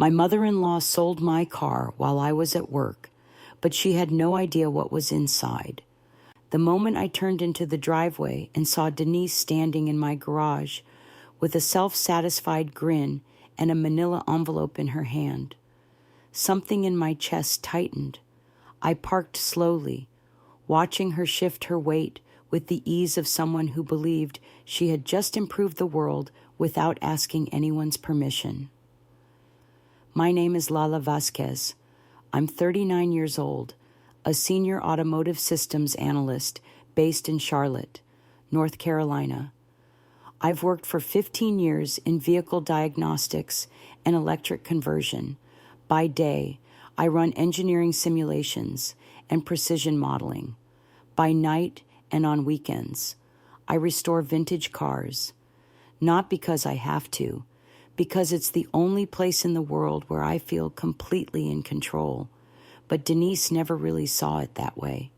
My mother-in-law sold my car while I was at work, but she had no idea what was inside. The moment I turned into the driveway and saw Denise standing in my garage with a self-satisfied grin and a manila envelope in her hand, something in my chest tightened. I parked slowly, watching her shift her weight with the ease of someone who believed she had just improved the world without asking anyone's permission. My name is Lala Vasquez. I'm 39 years old, a senior automotive systems analyst based in Charlotte, North Carolina. I've worked for 15 years in vehicle diagnostics and electric conversion. By day, I run engineering simulations and precision modeling. By night and on weekends, I restore vintage cars. Not because I have to, because it's the only place in the world where I feel completely in control. But Denise never really saw it that way.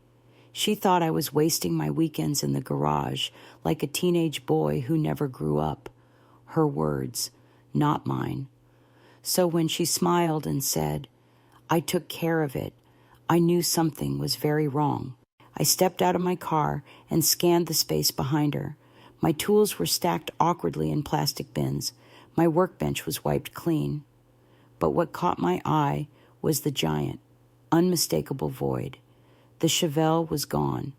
She thought I was wasting my weekends in the garage like a teenage boy who never grew up. Her words, not mine. So when she smiled and said, "I took care of it," I knew something was very wrong. I stepped out of my car and scanned the space behind her. My tools were stacked awkwardly in plastic bins. My workbench was wiped clean. But what caught my eye was the giant, unmistakable void. The Chevelle was gone,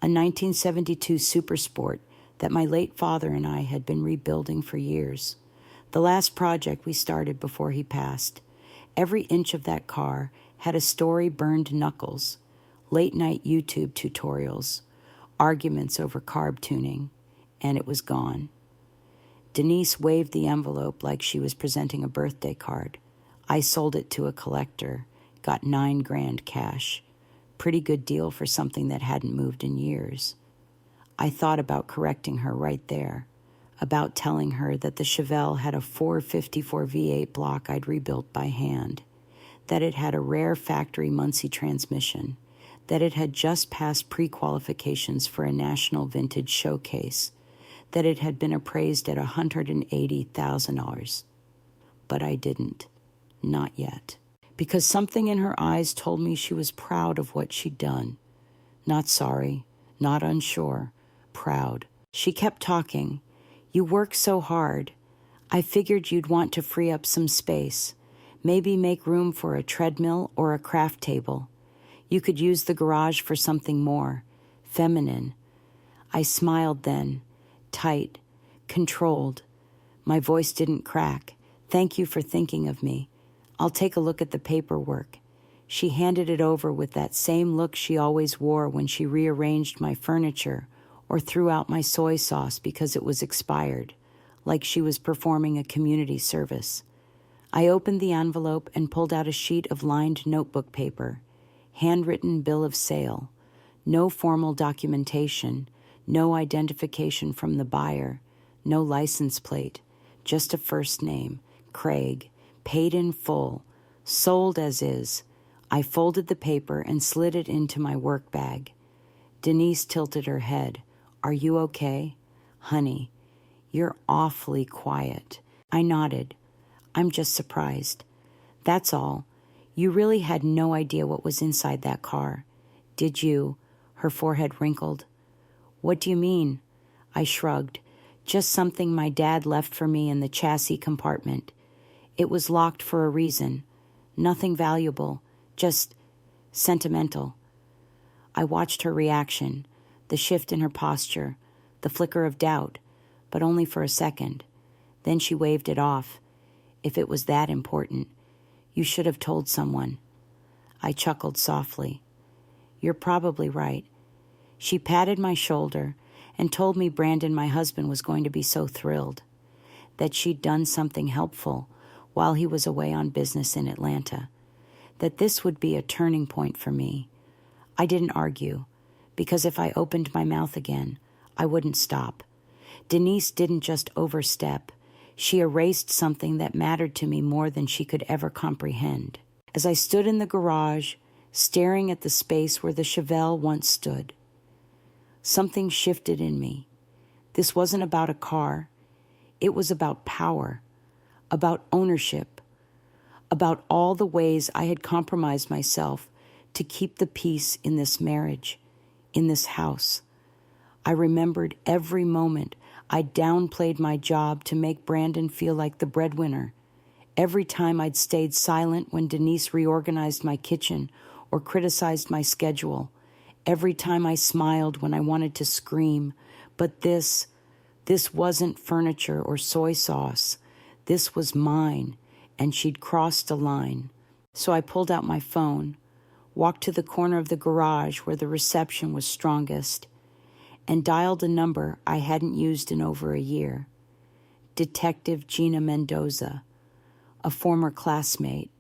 a 1972 Supersport that my late father and I had been rebuilding for years. The last project we started before he passed. Every inch of that car had a story burned knuckles, late-night YouTube tutorials, arguments over carb tuning, and it was gone. Denise waved the envelope like she was presenting a birthday card. I sold it to a collector, got $9,000 cash. Pretty good deal for something that hadn't moved in years. I thought about correcting her right there, about telling her that the Chevelle had a 454 V8 block I'd rebuilt by hand, that it had a rare factory Muncie transmission, that it had just passed pre-qualifications for a national vintage showcase, that it had been appraised at $180,000. But I didn't. Not yet. Because something in her eyes told me she was proud of what she'd done. Not sorry, not unsure, proud. She kept talking. "You work so hard. I figured you'd want to free up some space. Maybe make room for a treadmill or a craft table. You could use the garage for something more, feminine." I smiled then, tight, controlled. My voice didn't crack. "Thank you for thinking of me. I'll take a look at the paperwork." She handed it over with that same look she always wore when she rearranged my furniture or threw out my soy sauce because it was expired, like she was performing a community service. I opened the envelope and pulled out a sheet of lined notebook paper, handwritten bill of sale, no formal documentation, no identification from the buyer, no license plate, just a first name, Craig, paid in full, sold as is. I folded the paper and slid it into my work bag. Denise tilted her head. "Are you okay?" "Honey, you're awfully quiet." I nodded. "I'm just surprised. That's all. You really had no idea what was inside that car, did you?" Her forehead wrinkled. "What do you mean?" I shrugged. "Just something my dad left for me in the chassis compartment. It was locked for a reason. Nothing valuable, just sentimental." I watched her reaction, the shift in her posture, the flicker of doubt, but only for a second. Then she waved it off. "If it was that important, you should have told someone." I chuckled softly. "You're probably right." She patted my shoulder and told me Brandon, my husband, was going to be so thrilled, that she'd done something helpful while he was away on business in Atlanta, that this would be a turning point for me. I didn't argue, because if I opened my mouth again, I wouldn't stop. Denise didn't just overstep. She erased something that mattered to me more than she could ever comprehend. As I stood in the garage, staring at the space where the Chevelle once stood, something shifted in me. This wasn't about a car. It was about power, about ownership, about all the ways I had compromised myself to keep the peace in this marriage, in this house. I remembered every moment I downplayed my job to make Brandon feel like the breadwinner. Every time I'd stayed silent when Denise reorganized my kitchen or criticized my schedule. Every time I smiled when I wanted to scream. But this wasn't furniture or soy sauce. This was mine, and she'd crossed a line. So I pulled out my phone, walked to the corner of the garage where the reception was strongest, and dialed a number I hadn't used in over a year. Detective Gina Mendoza, a former classmate,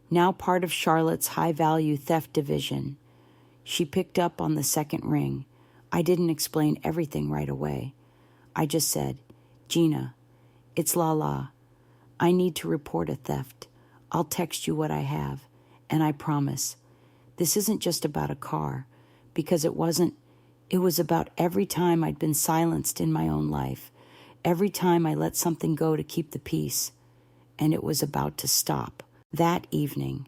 now part of Charlotte's high-value theft division. She picked up on the second ring. I didn't explain everything right away. I just said, "Gina, it's Lala. I need to report a theft. I'll text you what I have, and I promise, this isn't just about a car, because it wasn't. It was about every time I'd been silenced in my own life, every time I let something go to keep the peace, and it was about to stop." That evening,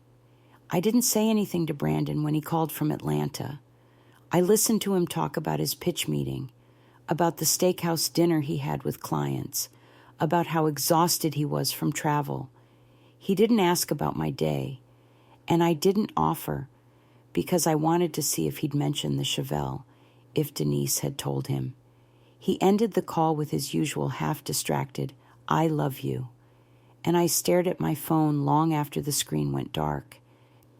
I didn't say anything to Brandon when he called from Atlanta. I listened to him talk about his pitch meeting, about the steakhouse dinner he had with clients, about how exhausted he was from travel. He didn't ask about my day, and I didn't offer because I wanted to see if he'd mentioned the Chevelle, if Denise had told him. He ended the call with his usual half-distracted, "I love you," and I stared at my phone long after the screen went dark.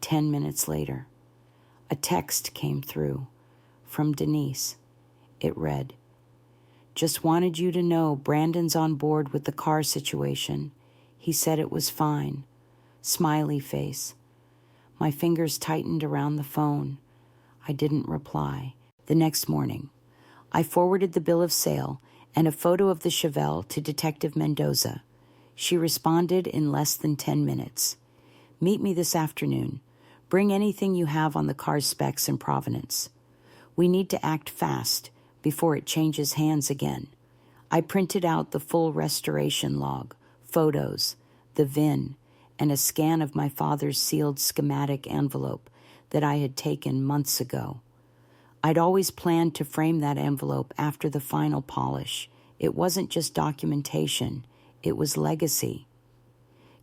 10 minutes later, a text came through from Denise. It read, "Just wanted you to know Brandon's on board with the car situation. He said it was fine." Smiley face. My fingers tightened around the phone. I didn't reply. The next morning, I forwarded the bill of sale and a photo of the Chevelle to Detective Mendoza. She responded in less than 10 minutes. "Meet me this afternoon. Bring anything you have on the car's specs and provenance. We need to act fast before it changes hands again." I printed out the full restoration log, photos, the VIN, and a scan of my father's sealed schematic envelope that I had taken months ago. I'd always planned to frame that envelope after the final polish. It wasn't just documentation, it was legacy.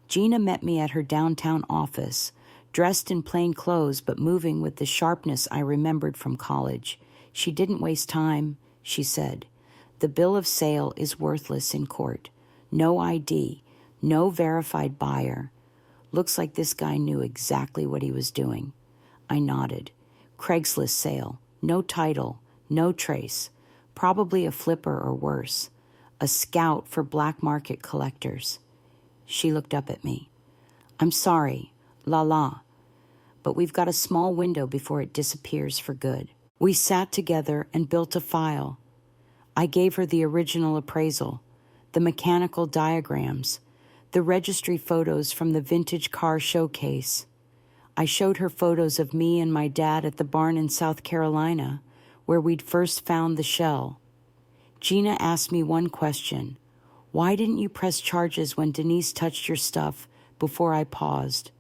Gina met me at her downtown office, dressed in plain clothes but moving with the sharpness I remembered from college. She didn't waste time, she said. "The bill of sale is worthless in court. No ID, no verified buyer. Looks like this guy knew exactly what he was doing." I nodded. "Craigslist sale, no title, no trace. Probably a flipper or worse. A scout for black market collectors." She looked up at me. "I'm sorry, Lala, but we've got a small window before it disappears for good." We sat together and built a file. I gave her the original appraisal, the mechanical diagrams, the registry photos from the vintage car showcase. I showed her photos of me and my dad at the barn in South Carolina, where we'd first found the shell. Gina asked me one question. "Why didn't you press charges when Denise touched your stuff?" Before I paused.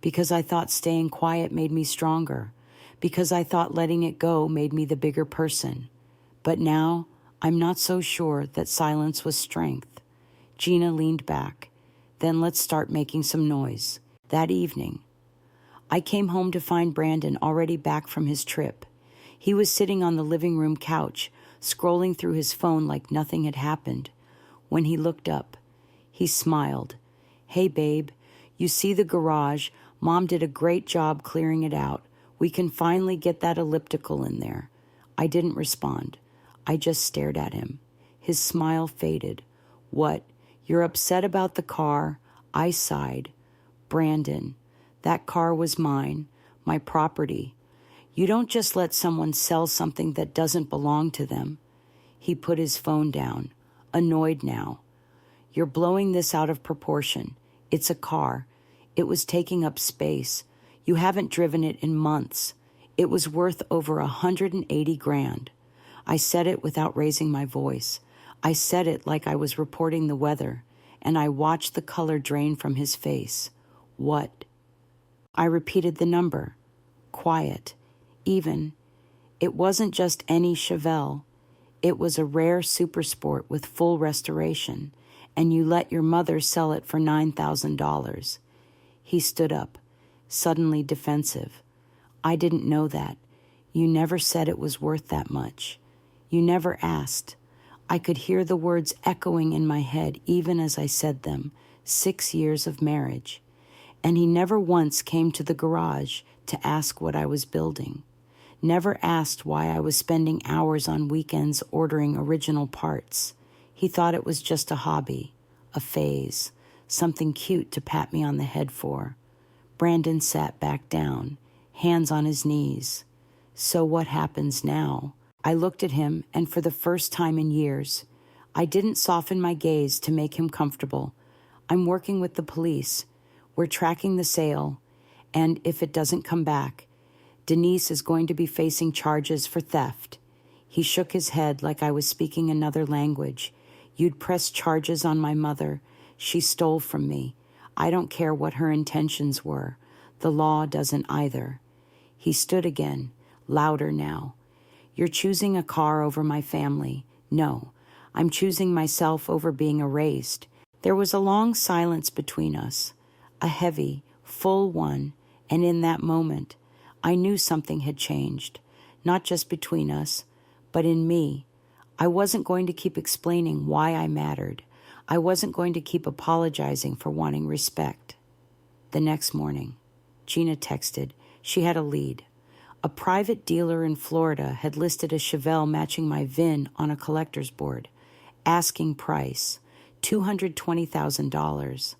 "Because I thought staying quiet made me stronger. Because I thought letting it go made me the bigger person. But now, I'm not so sure that silence was strength." Gina leaned back. "Then let's start making some noise." That evening, I came home to find Brandon already back from his trip. He was sitting on the living room couch, scrolling through his phone like nothing had happened. When he looked up, he smiled. "Hey, babe, you see the garage? Mom did a great job clearing it out. We can finally get that elliptical in there." I didn't respond. I just stared at him. His smile faded. "What? You're upset about the car?" I sighed. "Brandon, that car was mine, my property. You don't just let someone sell something that doesn't belong to them." He put his phone down, annoyed now. "You're blowing this out of proportion. It's a car. It was taking up space. You haven't driven it in months. It was worth over 180 grand. I said it without raising my voice. I said it like I was reporting the weather, and I watched the color drain from his face. What? I repeated the number. Quiet. Even. It wasn't just any Chevelle. It was a rare supersport with full restoration, and you let your mother sell it for $9,000. He stood up, suddenly defensive. I didn't know that. You never said it was worth that much. You never asked. I could hear the words echoing in my head even as I said them. 6 years of marriage. And he never once came to the garage to ask what I was building. Never asked why I was spending hours on weekends ordering original parts. He thought it was just a hobby, a phase, something cute to pat me on the head for. Brandon sat back down, hands on his knees. So what happens now? I looked at him, and for the first time in years, I didn't soften my gaze to make him comfortable. I'm working with the police. We're tracking the sale, and if it doesn't come back, Denise is going to be facing charges for theft. He shook his head like I was speaking another language. You'd press charges on my mother. She stole from me. I don't care what her intentions were. The law doesn't either. He stood again, louder now. You're choosing a car over my family. No, I'm choosing myself over being erased. There was a long silence between us, a heavy, full one, and in that moment, I knew something had changed, not just between us, but in me. I wasn't going to keep explaining why I mattered. I wasn't going to keep apologizing for wanting respect. The next morning, Gina texted. She had a lead. A private dealer in Florida had listed a Chevelle matching my VIN on a collector's board. Asking price, $220,000.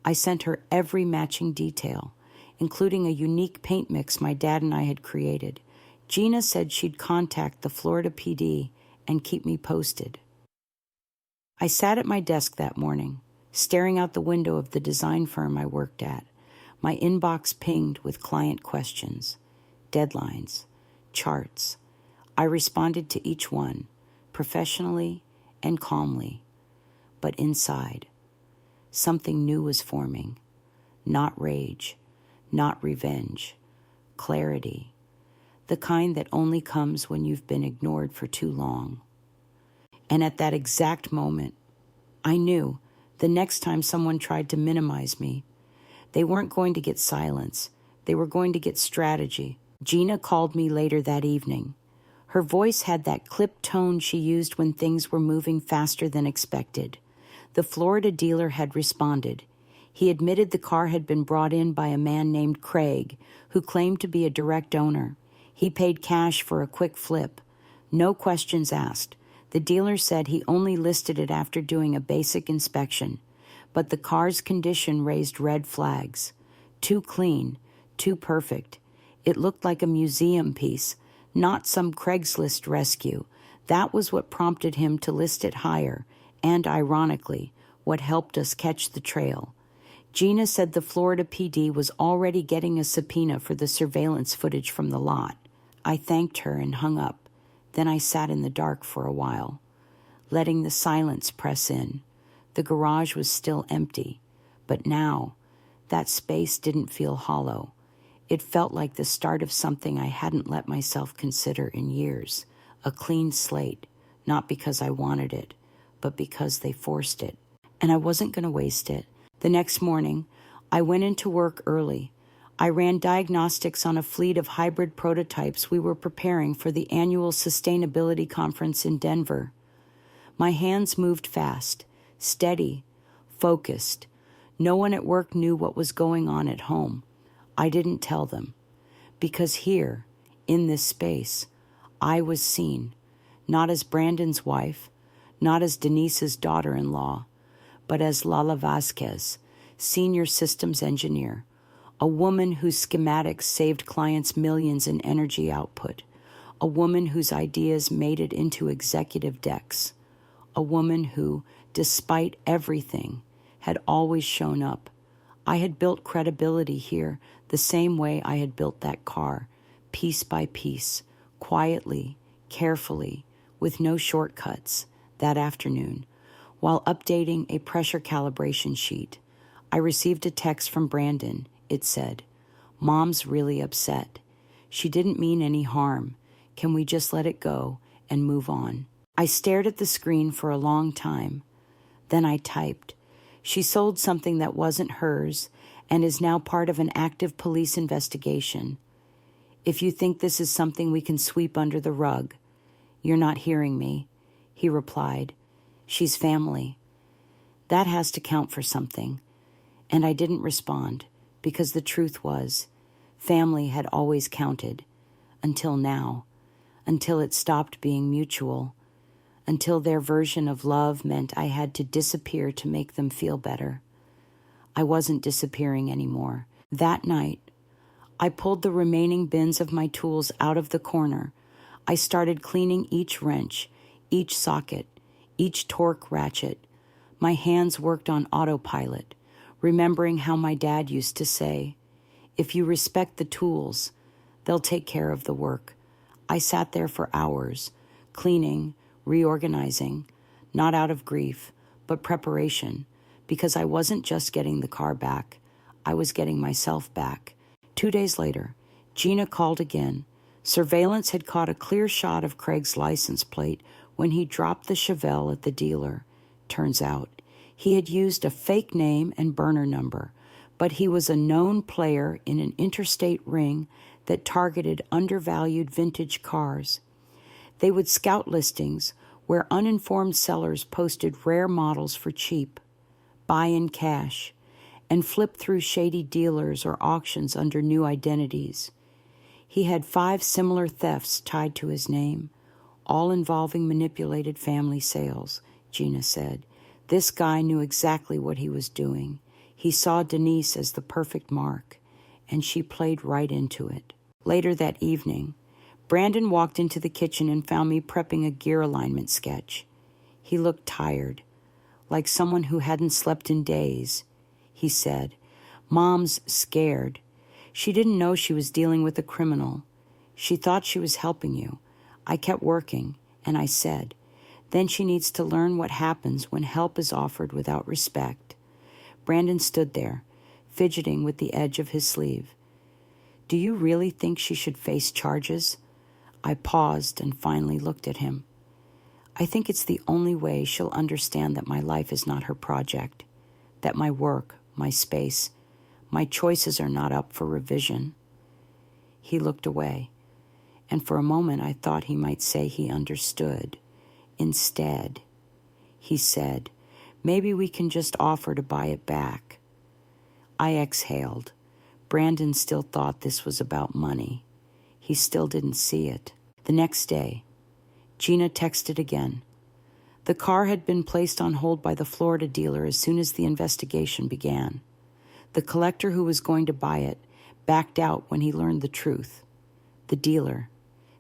I sent her every matching detail, including a unique paint mix my dad and I had created. Gina said she'd contact the Florida PD and keep me posted. I sat at my desk that morning, staring out the window of the design firm I worked at. My inbox pinged with client questions, deadlines, charts. I responded to each one, professionally and calmly. But inside, something new was forming. Not rage, not revenge, clarity. The kind that only comes when you've been ignored for too long. And at that exact moment, I knew the next time someone tried to minimize me, they weren't going to get silence. They were going to get strategy. Gina called me later that evening. Her voice had that clipped tone she used when things were moving faster than expected. The Florida dealer had responded. He admitted the car had been brought in by a man named Craig, who claimed to be a direct owner. He paid cash for a quick flip. No questions asked. The dealer said he only listed it after doing a basic inspection, but the car's condition raised red flags. Too clean, too perfect. It looked like a museum piece, not some Craigslist rescue. That was what prompted him to list it higher, and ironically, what helped us catch the trail. Gina said the Florida PD was already getting a subpoena for the surveillance footage from the lot. I thanked her and hung up. Then I sat in the dark for a while, letting the silence press in. The garage was still empty, but now, that space didn't feel hollow. It felt like the start of something I hadn't let myself consider in years. A clean slate, not because I wanted it, but because they forced it. And I wasn't going to waste it. The next morning, I went into work early. I ran diagnostics on a fleet of hybrid prototypes we were preparing for the annual sustainability conference in Denver. My hands moved fast, steady, focused. No one at work knew what was going on at home. I didn't tell them. Because here, in this space, I was seen, not as Brandon's wife, not as Denise's daughter-in-law, but as Lala Vasquez, senior systems engineer, a woman whose schematics saved clients millions in energy output, a woman whose ideas made it into executive decks, a woman who, despite everything, had always shown up. I had built credibility here the same way I had built that car, piece by piece, quietly, carefully, with no shortcuts. That afternoon, while updating a pressure calibration sheet, I received a text from Brandon. It said, "Mom's really upset. She didn't mean any harm. Can we just let it go and move on?" I stared at the screen for a long time. Then I typed, "She sold something that wasn't hers and is now part of an active police investigation. If you think this is something we can sweep under the rug, you're not hearing me." He replied, "She's family. That has to count for something." And I didn't respond because the truth was, family had always counted, until now, until it stopped being mutual, until their version of love meant I had to disappear to make them feel better. I wasn't disappearing anymore. That night, I pulled the remaining bins of my tools out of the corner. I started cleaning each wrench, each socket, each torque ratchet. My hands worked on autopilot, remembering how my dad used to say, "If you respect the tools, they'll take care of the work." I sat there for hours, cleaning, reorganizing, not out of grief, but preparation, because I wasn't just getting the car back, I was getting myself back. 2 days later, Gina called again. Surveillance had caught a clear shot of Craig's license plate when he dropped the Chevelle at the dealer. Turns out, he had used a fake name and burner number, but he was a known player in an interstate ring that targeted undervalued vintage cars. They would scout listings where uninformed sellers posted rare models for cheap, buy in cash, and flip through shady dealers or auctions under new identities. He had 5 similar thefts tied to his name, all involving manipulated family sales, Gina said. This guy knew exactly what he was doing. He saw Denise as the perfect mark, and she played right into it. Later that evening, Brandon walked into the kitchen and found me prepping a gear alignment sketch. He looked tired, like someone who hadn't slept in days. He said, "Mom's scared. She didn't know she was dealing with a criminal. She thought she was helping you. I kept working, and I said, then she needs to learn what happens when help is offered without respect." Brandon stood there, fidgeting with the edge of his sleeve. "Do you really think she should face charges?" I paused and finally looked at him. "I think it's the only way she'll understand that my life is not her project, that my work, my space, my choices are not up for revision." He looked away, and for a moment I thought he might say he understood. Instead, he said, "Maybe we can just offer to buy it back." I exhaled. Brandon still thought this was about money. He still didn't see it. The next day, Gina texted again. The car had been placed on hold by the Florida dealer as soon as the investigation began. The collector who was going to buy it backed out when he learned the truth. The dealer,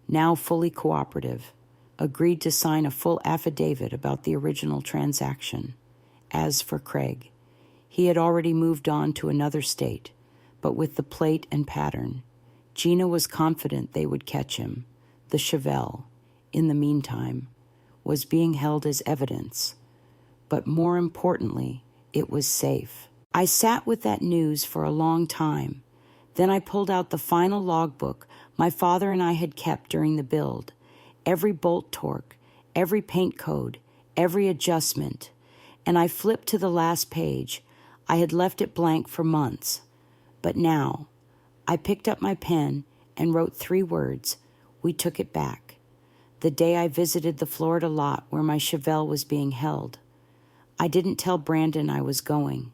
now fully cooperative, agreed to sign a full affidavit about the original transaction. As for Craig, he had already moved on to another state, but with the plate and pattern. Gina was confident they would catch him. The Chevelle, in the meantime, was being held as evidence. But more importantly, it was safe. I sat with that news for a long time. Then I pulled out the final logbook my father and I had kept during the build. Every bolt torque, every paint code, every adjustment. And I flipped to the last page. I had left it blank for months. But now, I picked up my pen and wrote 3 words. We took it back. The day I visited the Florida lot where my Chevelle was being held. I didn't tell Brandon I was going.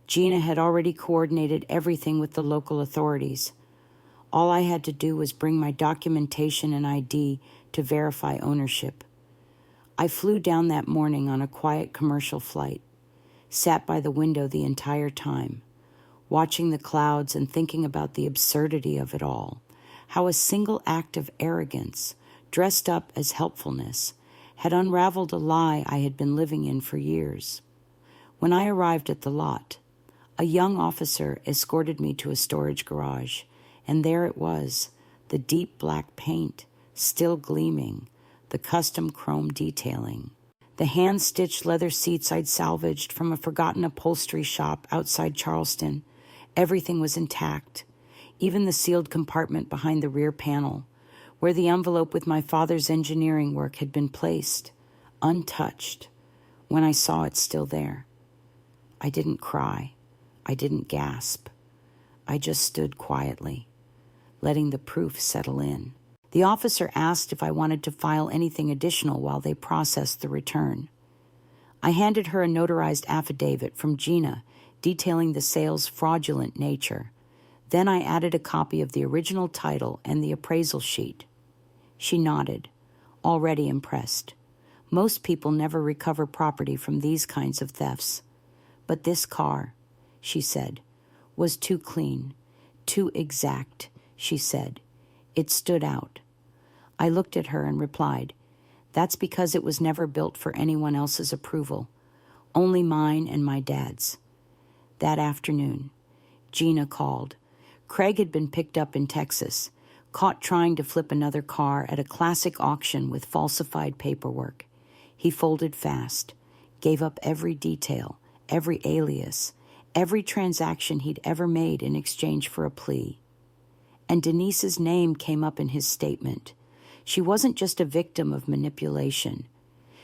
Gina had already coordinated everything with the local authorities. All I had to do was bring my documentation and ID to verify ownership. I flew down that morning on a quiet commercial flight, sat by the window the entire time, watching the clouds and thinking about the absurdity of it all, how a single act of arrogance, dressed up as helpfulness, had unraveled a lie I had been living in for years. When I arrived at the lot, a young officer escorted me to a storage garage, and there it was, the deep black paint, still gleaming, the custom chrome detailing. The hand-stitched leather seats I'd salvaged from a forgotten upholstery shop outside Charleston. Everything was intact, even the sealed compartment behind the rear panel, where the envelope with my father's engineering work had been placed, untouched, when I saw it still there. I didn't cry. I didn't gasp. I just stood quietly, letting the proof settle in. The officer asked if I wanted to file anything additional while they processed the return. I handed her a notarized affidavit from Gina detailing the sale's fraudulent nature. Then I added a copy of the original title and the appraisal sheet. She nodded, already impressed. Most people never recover property from these kinds of thefts. But this car, she said, was too clean, too exact, she said. It stood out. I looked at her and replied, "That's because it was never built for anyone else's approval, only mine and my dad's." That afternoon, Gina called. Craig had been picked up in Texas, caught trying to flip another car at a classic auction with falsified paperwork. He folded fast, gave up every detail, every alias, every transaction he'd ever made in exchange for a plea. And Denise's name came up in his statement. She wasn't just a victim of manipulation.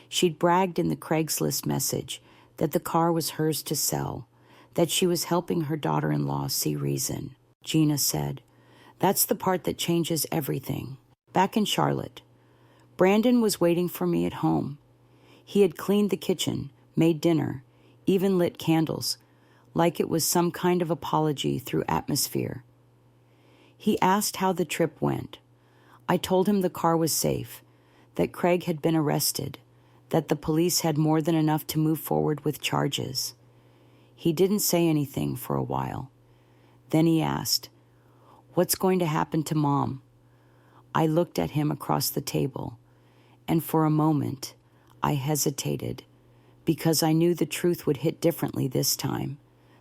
She'd bragged in the Craigslist message that the car was hers to sell, that she was helping her daughter-in-law see reason. Gina said, "That's the part that changes everything." Back in Charlotte, Brandon was waiting for me at home. He had cleaned the kitchen, made dinner, even lit candles, like it was some kind of apology through atmosphere. He asked how the trip went. I told him the car was safe, that Craig had been arrested, that the police had more than enough to move forward with charges. He didn't say anything for a while. Then he asked, "What's going to happen to Mom?" I looked at him across the table, and for a moment, I hesitated, because I knew the truth would hit differently this time.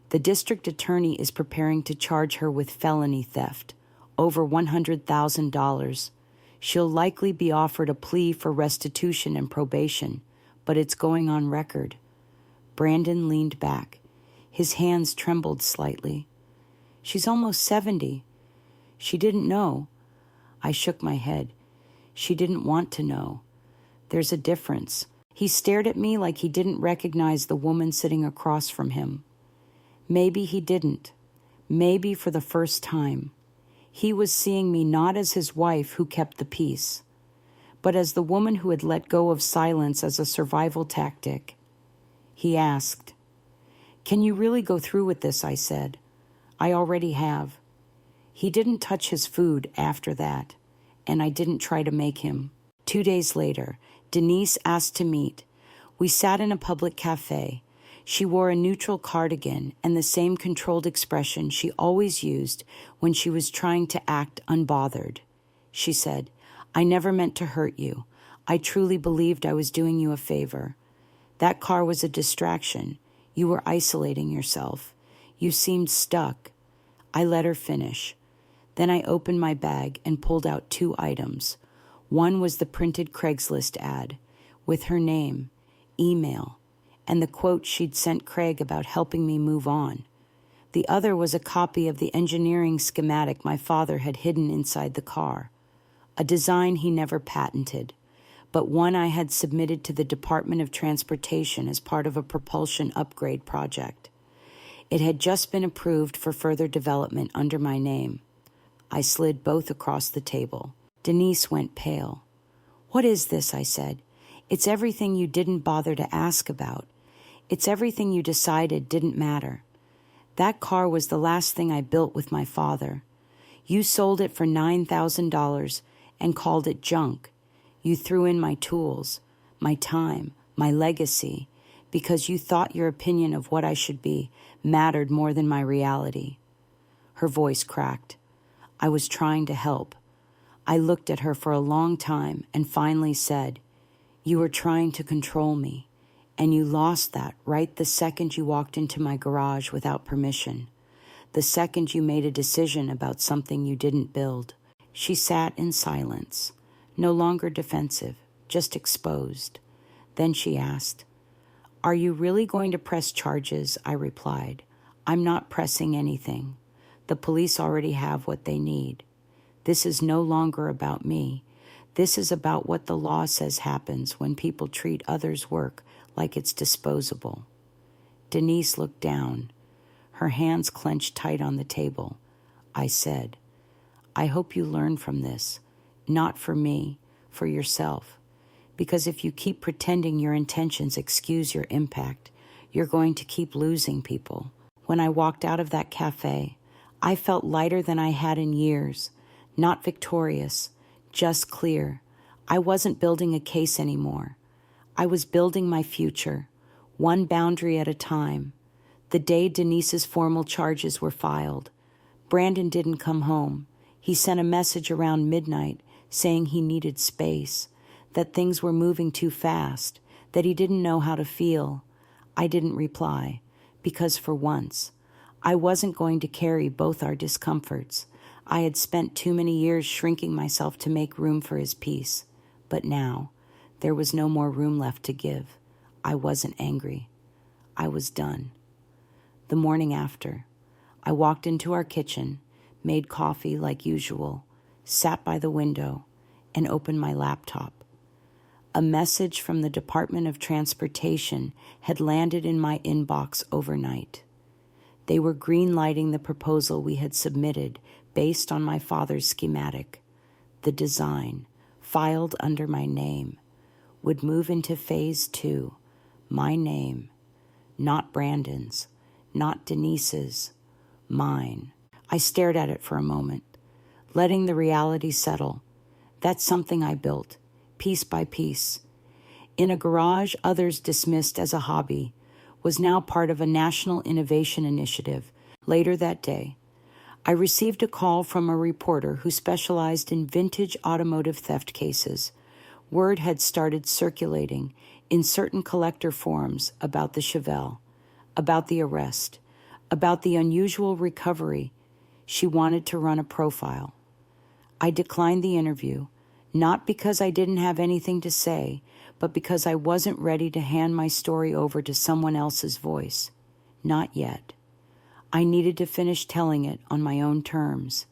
The district attorney is preparing to charge her with felony theft, over $100,000. She'll likely be offered a plea for restitution and probation, but it's going on record. Brandon leaned back. His hands trembled slightly. "She's almost 70. She didn't know." I shook my head. She didn't want to know. There's a difference. He stared at me like he didn't recognize the woman sitting across from him. Maybe he didn't. Maybe for the first time. He was seeing me not as his wife who kept the peace, but as the woman who had let go of silence as a survival tactic. He asked, "Can you really go through with this?" I said. "I already have." He didn't touch his food after that, and I didn't try to make him. 2 days later, Denise asked to meet. We sat in a public cafe. She wore a neutral cardigan and the same controlled expression she always used when she was trying to act unbothered. She said, "I never meant to hurt you. I truly believed I was doing you a favor. That car was a distraction. You were isolating yourself. You seemed stuck." I let her finish. Then I opened my bag and pulled out 2 items. One was the printed Craigslist ad with her name, email, and the quote she'd sent Craig about helping me move on. The other was a copy of the engineering schematic my father had hidden inside the car, a design he never patented, but one I had submitted to the Department of Transportation as part of a propulsion upgrade project. It had just been approved for further development under my name. I slid both across the table. Denise went pale. "What is this?" I said. "It's everything you didn't bother to ask about. It's everything you decided didn't matter. That car was the last thing I built with my father. You sold it for $9,000 and called it junk. You threw in my tools, my time, my legacy, because you thought your opinion of what I should be mattered more than my reality." Her voice cracked. I was trying to help. I looked at her for a long time and finally said, "You were trying to control me, and you lost that right the second you walked into my garage without permission, the second you made a decision about something you didn't build." She sat in silence, no longer defensive, just exposed. Then she asked, "Are you really going to press charges?" I replied, "I'm not pressing anything. The police already have what they need. This is no longer about me. This is about what the law says happens when people treat others' work like it's disposable." Denise looked down, her hands clenched tight on the table. I said, "I hope you learn from this, not for me, for yourself. Because if you keep pretending your intentions excuse your impact, you're going to keep losing people." When I walked out of that cafe, I felt lighter than I had in years, not victorious, just clear. I wasn't building a case anymore. I was building my future, one boundary at a time. The day Denise's formal charges were filed, Brandon didn't come home. He sent a message around midnight saying he needed space, that things were moving too fast, that he didn't know how to feel. I didn't reply, because for once, I wasn't going to carry both our discomforts. I had spent too many years shrinking myself to make room for his peace. But now, there was no more room left to give. I wasn't angry. I was done. The morning after, I walked into our kitchen, made coffee like usual, sat by the window, and opened my laptop. A message from the Department of Transportation had landed in my inbox overnight. They were green-lighting the proposal we had submitted based on my father's schematic. The design, filed under my name, would move into phase 2, my name, not Brandon's, not Denise's, mine. I stared at it for a moment, letting the reality settle. That's something I built, piece by piece. In a garage others dismissed as a hobby, was now part of a national innovation initiative. Later that day, I received a call from a reporter who specialized in vintage automotive theft cases. Word had started circulating in certain collector forums about the Chevelle, about the arrest, about the unusual recovery. She wanted to run a profile. I declined the interview, not because I didn't have anything to say, but because I wasn't ready to hand my story over to someone else's voice. Not yet. I needed to finish telling it on my own terms.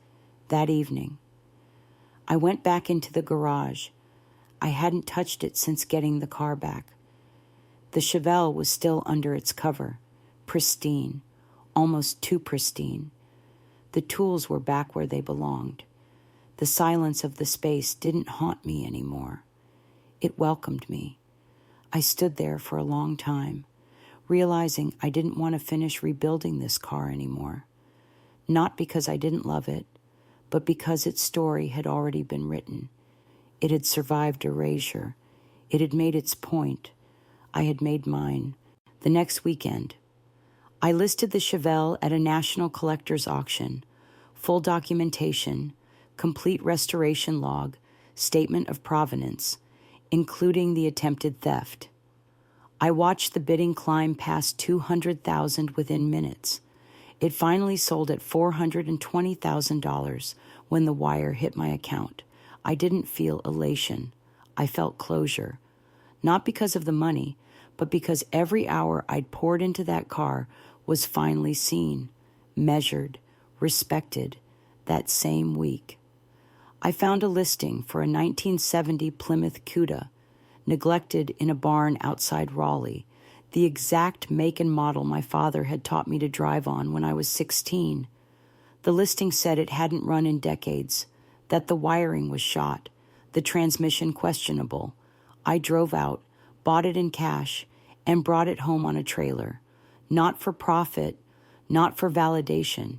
That evening, I went back into the garage. I hadn't touched it since getting the car back. The Chevelle was still under its cover, pristine, almost too pristine. The tools were back where they belonged. The silence of the space didn't haunt me anymore. It welcomed me. I stood there for a long time, realizing I didn't want to finish rebuilding this car anymore. Not because I didn't love it, but because its story had already been written. It had survived erasure. It had made its point. I had made mine. The next weekend, I listed the Chevelle at a national collector's auction. Full documentation, complete restoration log, statement of provenance, including the attempted theft. I watched the bidding climb past $200,000 within minutes. It finally sold at $420,000 when the wire hit my account. I didn't feel elation. I felt closure. Not because of the money, but because every hour I'd poured into that car was finally seen, measured, respected that same week. I found a listing for a 1970 Plymouth Cuda, neglected in a barn outside Raleigh, the exact make and model my father had taught me to drive on when I was 16. The listing said it hadn't run in decades, that the wiring was shot, the transmission questionable. I drove out, bought it in cash, and brought it home on a trailer. Not for profit, not for validation,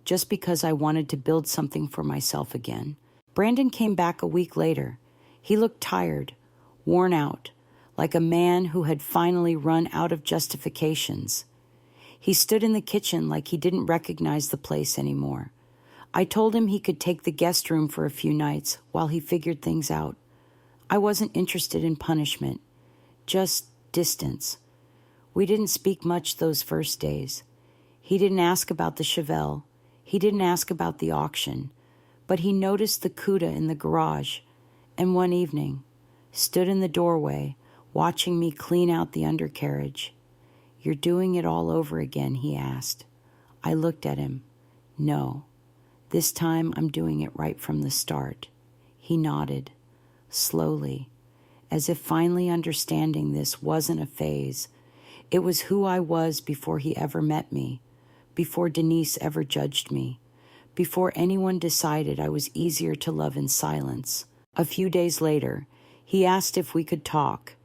just because I wanted to build something for myself again. Brandon came back a week later. He looked tired, worn out, like a man who had finally run out of justifications. He stood in the kitchen like he didn't recognize the place anymore. I told him he could take the guest room for a few nights while he figured things out. I wasn't interested in punishment, just distance. We didn't speak much those first days. He didn't ask about the Chevelle. He didn't ask about the auction. But he noticed the Cuda in the garage, and one evening, stood in the doorway watching me clean out the undercarriage. "You're doing it all over again?" he asked. I looked at him. "No, this time I'm doing it right from the start." He nodded, slowly, as if finally understanding this wasn't a phase. It was who I was before he ever met me, before Denise ever judged me, before anyone decided I was easier to love in silence. A few days later, he asked if we could talk.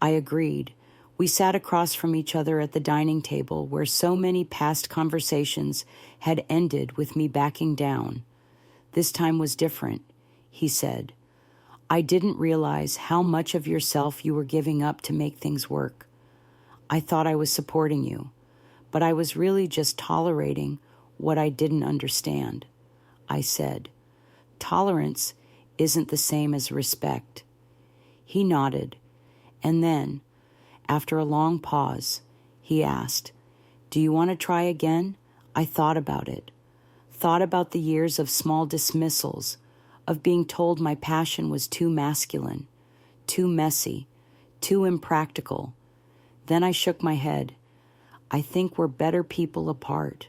I agreed. We sat across from each other at the dining table where so many past conversations had ended with me backing down. "This time was different," he said. "I didn't realize how much of yourself you were giving up to make things work. I thought I was supporting you, but I was really just tolerating what I didn't understand." I said, "Tolerance isn't the same as respect." He nodded, and then, after a long pause, he asked, "Do you want to try again?" I thought about it. Thought about the years of small dismissals, of being told my passion was too masculine, too messy, too impractical. Then I shook my head. "I think we're better people apart."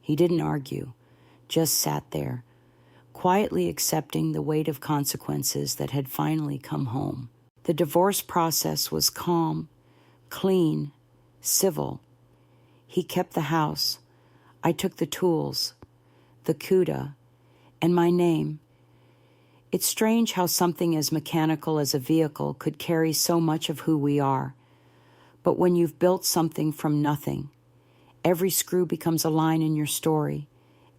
He didn't argue, just sat there, quietly accepting the weight of consequences that had finally come home. The divorce process was calm, clean, civil. He kept the house. I took the tools, the CUDA, and my name. It's strange how something as mechanical as a vehicle could carry so much of who we are. But when you've built something from nothing, every screw becomes a line in your story,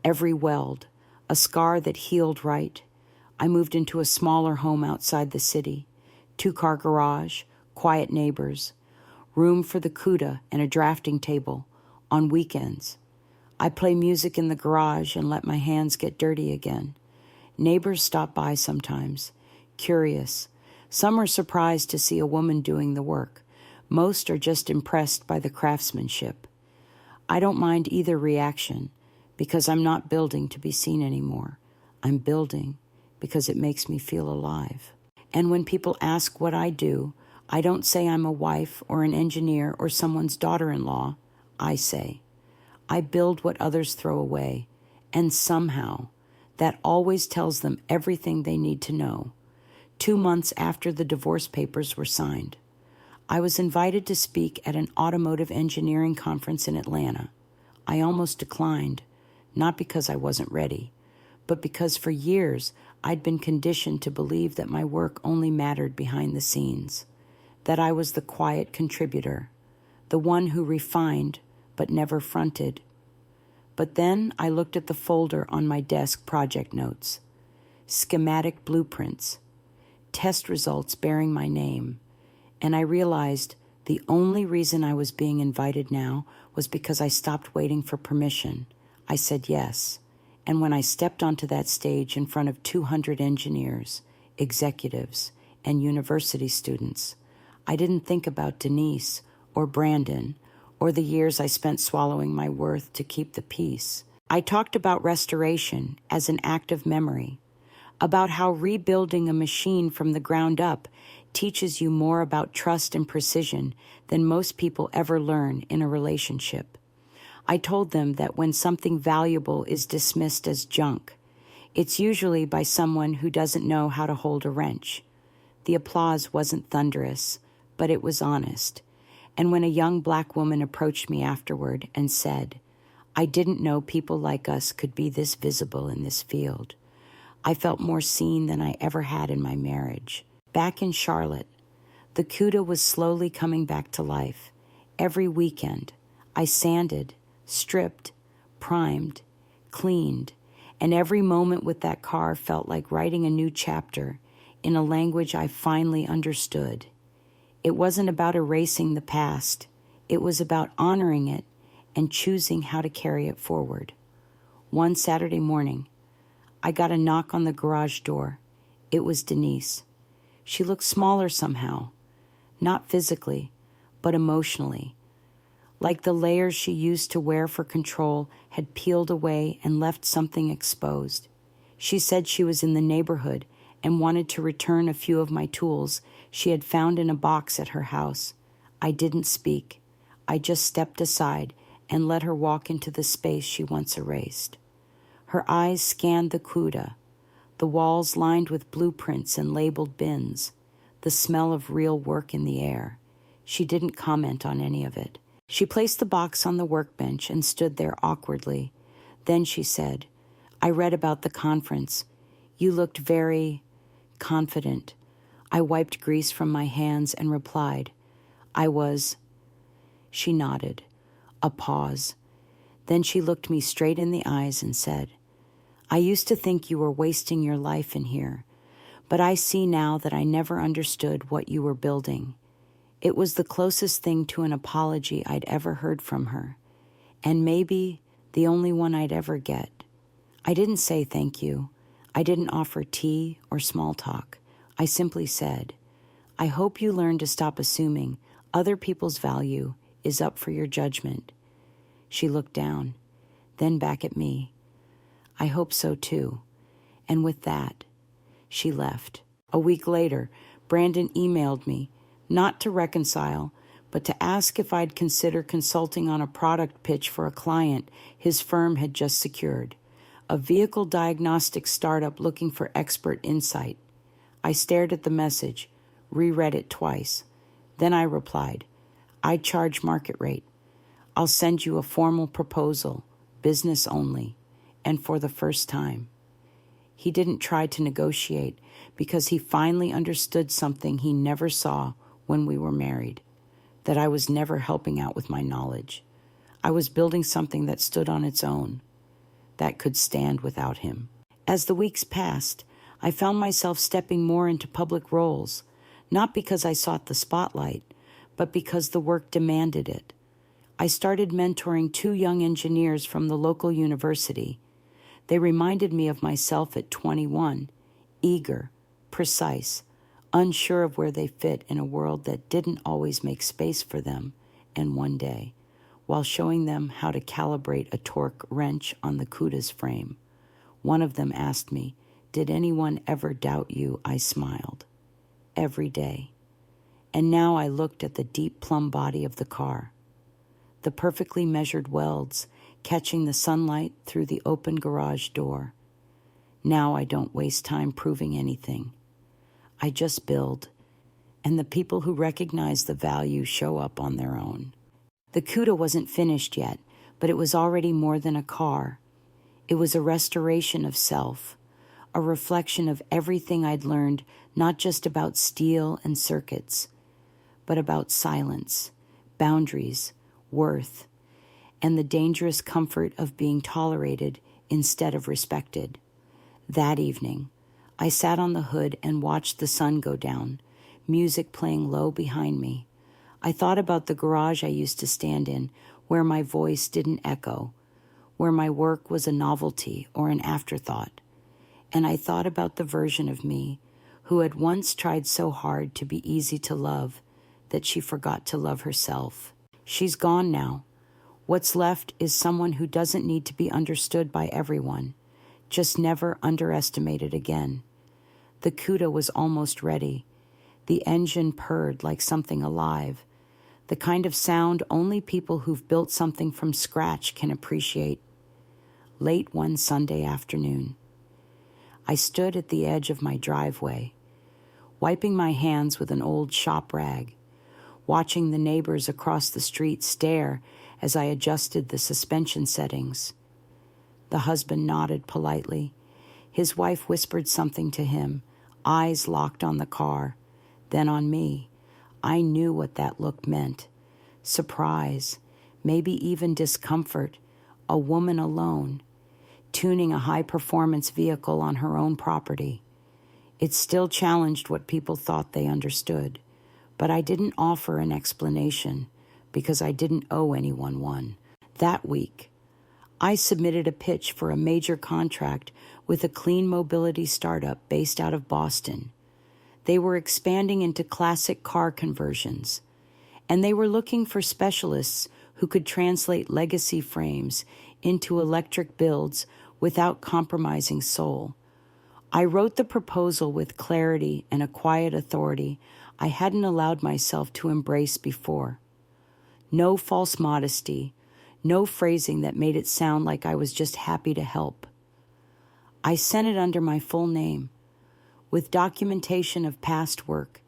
every weld, a scar that healed right. I moved into a smaller home outside the city, 2-car garage, quiet neighbors, room for the CUDA and a drafting table on weekends. I play music in the garage and let my hands get dirty again. Neighbors stop by sometimes, curious. Some are surprised to see a woman doing the work. Most are just impressed by the craftsmanship. I don't mind either reaction, because I'm not building to be seen anymore. I'm building because it makes me feel alive. And when people ask what I do, I don't say I'm a wife or an engineer or someone's daughter-in-law. I say, I build what others throw away, and somehow that always tells them everything they need to know. 2 months after the divorce papers were signed, I was invited to speak at an automotive engineering conference in Atlanta. I almost declined, not because I wasn't ready, but because for years I'd been conditioned to believe that my work only mattered behind the scenes, that I was the quiet contributor, the one who refined but never fronted. But then I looked at the folder on my desk, project notes, schematic blueprints, test results bearing my name, and I realized the only reason I was being invited now was because I stopped waiting for permission. I said yes, and when I stepped onto that stage in front of 200 engineers, executives, and university students, I didn't think about Denise or Brandon or the years I spent swallowing my worth to keep the peace. I talked about restoration as an act of memory, about how rebuilding a machine from the ground up teaches you more about trust and precision than most people ever learn in a relationship. I told them that when something valuable is dismissed as junk, it's usually by someone who doesn't know how to hold a wrench. The applause wasn't thunderous, but it was honest. And when a young black woman approached me afterward and said, "I didn't know people like us could be this visible in this field," I felt more seen than I ever had in my marriage. Back in Charlotte, the CUDA was slowly coming back to life. Every weekend, I sanded, stripped, primed, cleaned, and every moment with that car felt like writing a new chapter in a language I finally understood. It wasn't about erasing the past. It was about honoring it and choosing how to carry it forward. One Saturday morning, I got a knock on the garage door. It was Denise. She looked smaller somehow, not physically, but emotionally, like the layers she used to wear for control had peeled away and left something exposed. She said she was in the neighborhood and wanted to return a few of my tools she had found in a box at her house. I didn't speak. I just stepped aside and let her walk into the space she once erased. Her eyes scanned the CUDA, the walls lined with blueprints and labeled bins, the smell of real work in the air. She didn't comment on any of it. She placed the box on the workbench and stood there awkwardly. Then she said, "I read about the conference. You looked very confident." I wiped grease from my hands and replied, "I was." She nodded. A pause. Then she looked me straight in the eyes and said, "I used to think you were wasting your life in here, but I see now that I never understood what you were building." It was the closest thing to an apology I'd ever heard from her, and maybe the only one I'd ever get. I didn't say thank you. I didn't offer tea or small talk. I simply said, "I hope you learn to stop assuming other people's value is up for your judgment." She looked down, then back at me. "I hope so too." And with that, she left. A week later, Brandon emailed me, not to reconcile, but to ask if I'd consider consulting on a product pitch for a client his firm had just secured, a vehicle diagnostic startup looking for expert insight. I stared at the message, reread it twice. Then I replied, "I charge market rate. I'll send you a formal proposal, business only, and for the first time." He didn't try to negotiate because he finally understood something he never saw when we were married, that I was never helping out with my knowledge. I was building something that stood on its own, that could stand without him. As the weeks passed, I found myself stepping more into public roles, not because I sought the spotlight, but because the work demanded it. I started mentoring 2 young engineers from the local university. They reminded me of myself at 21, eager, precise, unsure of where they fit in a world that didn't always make space for them, and one day, while showing them how to calibrate a torque wrench on the CUDA's frame, one of them asked me, "Did anyone ever doubt you?" I smiled. Every day. And now I looked at the deep plumb body of the car, the perfectly measured welds catching the sunlight through the open garage door. Now I don't waste time proving anything. I just build, and the people who recognize the value show up on their own. The CUDA wasn't finished yet, but it was already more than a car. It was a restoration of self, a reflection of everything I'd learned, not just about steel and circuits, but about silence, boundaries, worth, and the dangerous comfort of being tolerated instead of respected. That evening, I sat on the hood and watched the sun go down, music playing low behind me. I thought about the garage I used to stand in, where my voice didn't echo, where my work was a novelty or an afterthought. And I thought about the version of me who had once tried so hard to be easy to love that she forgot to love herself. She's gone now. What's left is someone who doesn't need to be understood by everyone, just never underestimated again. The CUDA was almost ready. The engine purred like something alive, the kind of sound only people who've built something from scratch can appreciate. Late one Sunday afternoon, I stood at the edge of my driveway, wiping my hands with an old shop rag, watching the neighbors across the street stare as I adjusted the suspension settings. The husband nodded politely. His wife whispered something to him, eyes locked on the car, then on me. I knew what that look meant. Surprise, maybe even discomfort, a woman alone, tuning a high-performance vehicle on her own property. It still challenged what people thought they understood, but I didn't offer an explanation because I didn't owe anyone one. That week, I submitted a pitch for a major contract with a clean mobility startup based out of Boston. They were expanding into classic car conversions, and they were looking for specialists who could translate legacy frames into electric builds without compromising soul. I wrote the proposal with clarity and a quiet authority I hadn't allowed myself to embrace before. No false modesty, no phrasing that made it sound like I was just happy to help. I sent it under my full name, with documentation of past work,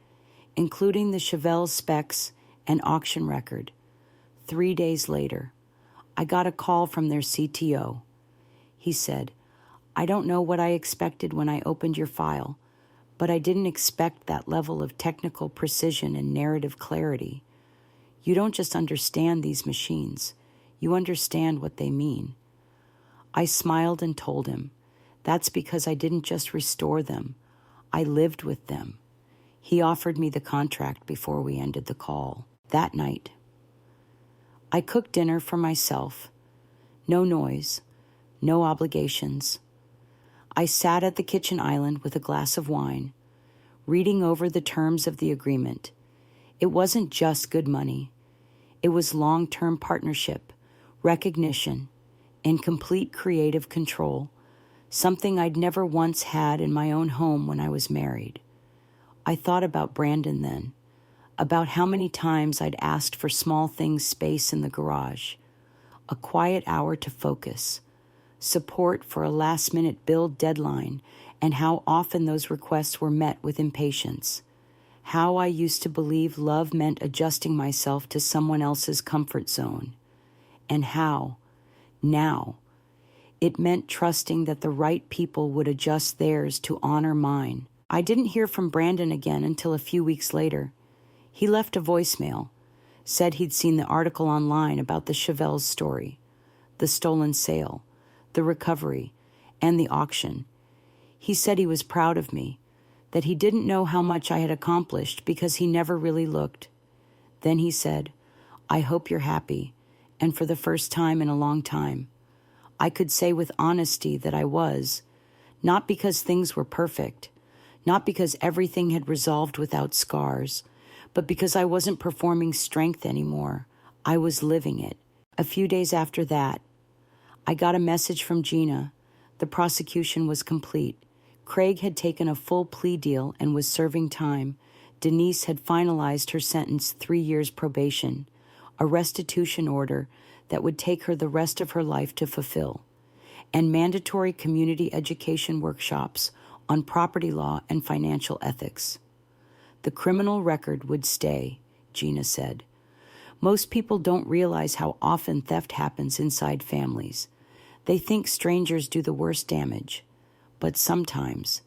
including the Chevelle specs and auction record. 3 days later, I got a call from their CTO. He said, "I don't know what I expected when I opened your file, but I didn't expect that level of technical precision and narrative clarity. You don't just understand these machines, you understand what they mean." I smiled and told him, "That's because I didn't just restore them, I lived with them." He offered me the contract before we ended the call. That night, I cooked dinner for myself. No noise, no obligations. I sat at the kitchen island with a glass of wine, reading over the terms of the agreement. It wasn't just good money. It was long-term partnership, recognition, and complete creative control, something I'd never once had in my own home when I was married. I thought about Brandon then, about how many times I'd asked for small things space in the garage, a quiet hour to focus, support for a last-minute build deadline, and how often those requests were met with impatience. How I used to believe love meant adjusting myself to someone else's comfort zone. And how, now, it meant trusting that the right people would adjust theirs to honor mine. I didn't hear from Brandon again until a few weeks later. He left a voicemail, said he'd seen the article online about the Chevelle's story, the stolen sale, the recovery, and the auction. He said he was proud of me, that he didn't know how much I had accomplished because he never really looked. Then he said, "I hope you're happy," and for the first time in a long time, I could say with honesty that I was, not because things were perfect, not because everything had resolved without scars, but because I wasn't performing strength anymore. I was living it. A few days after that, I got a message from Gina. The prosecution was complete. Craig had taken a full plea deal and was serving time. Denise had finalized her sentence, 3 years probation, a restitution order that would take her the rest of her life to fulfill, and mandatory community education workshops on property law and financial ethics. The criminal record would stay, Gina said. Most people don't realize how often theft happens inside families. They think strangers do the worst damage. But sometimes,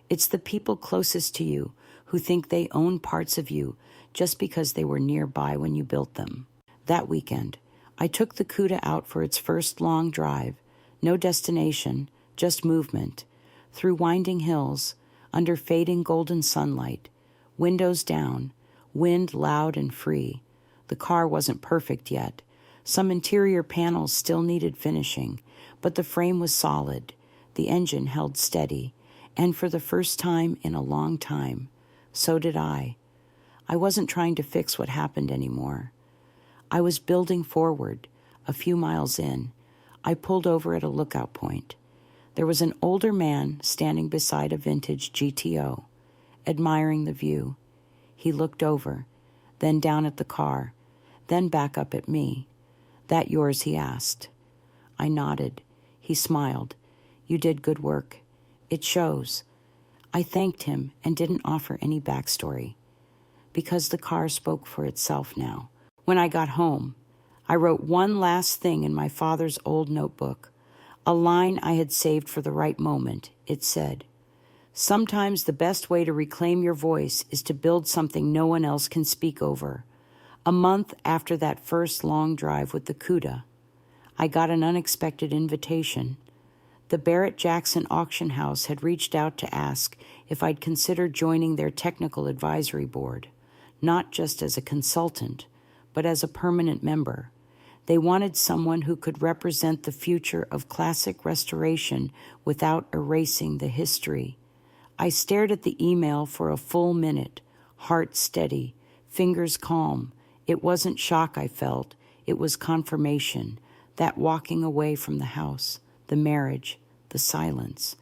it's the people closest to you who think they own parts of you just because they were nearby when you built them. That weekend, I took the Cuda out for its first long drive, no destination, just movement, through winding hills, under fading golden sunlight, windows down, wind loud and free. The car wasn't perfect yet. Some interior panels still needed finishing, but the frame was solid. The engine held steady, and for the first time in a long time, so did I. I wasn't trying to fix what happened anymore. I was building forward. A few miles in, I pulled over at a lookout point. There was an older man standing beside a vintage GTO, admiring the view. He looked over, then down at the car, then back up at me. "That yours?" he asked. I nodded. He smiled. "You did good work. It shows." I thanked him and didn't offer any backstory, because the car spoke for itself now. When I got home, I wrote one last thing in my father's old notebook, a line I had saved for the right moment. It said, "Sometimes the best way to reclaim your voice is to build something no one else can speak over." A month after that first long drive with the Cuda, I got an unexpected invitation. The Barrett-Jackson auction house had reached out to ask if I'd consider joining their technical advisory board, not just as a consultant, but as a permanent member. They wanted someone who could represent the future of classic restoration without erasing the history. I stared at the email for a full minute, heart steady, fingers calm. It wasn't shock I felt, it was confirmation, that walking away from the house, the marriage, the silence,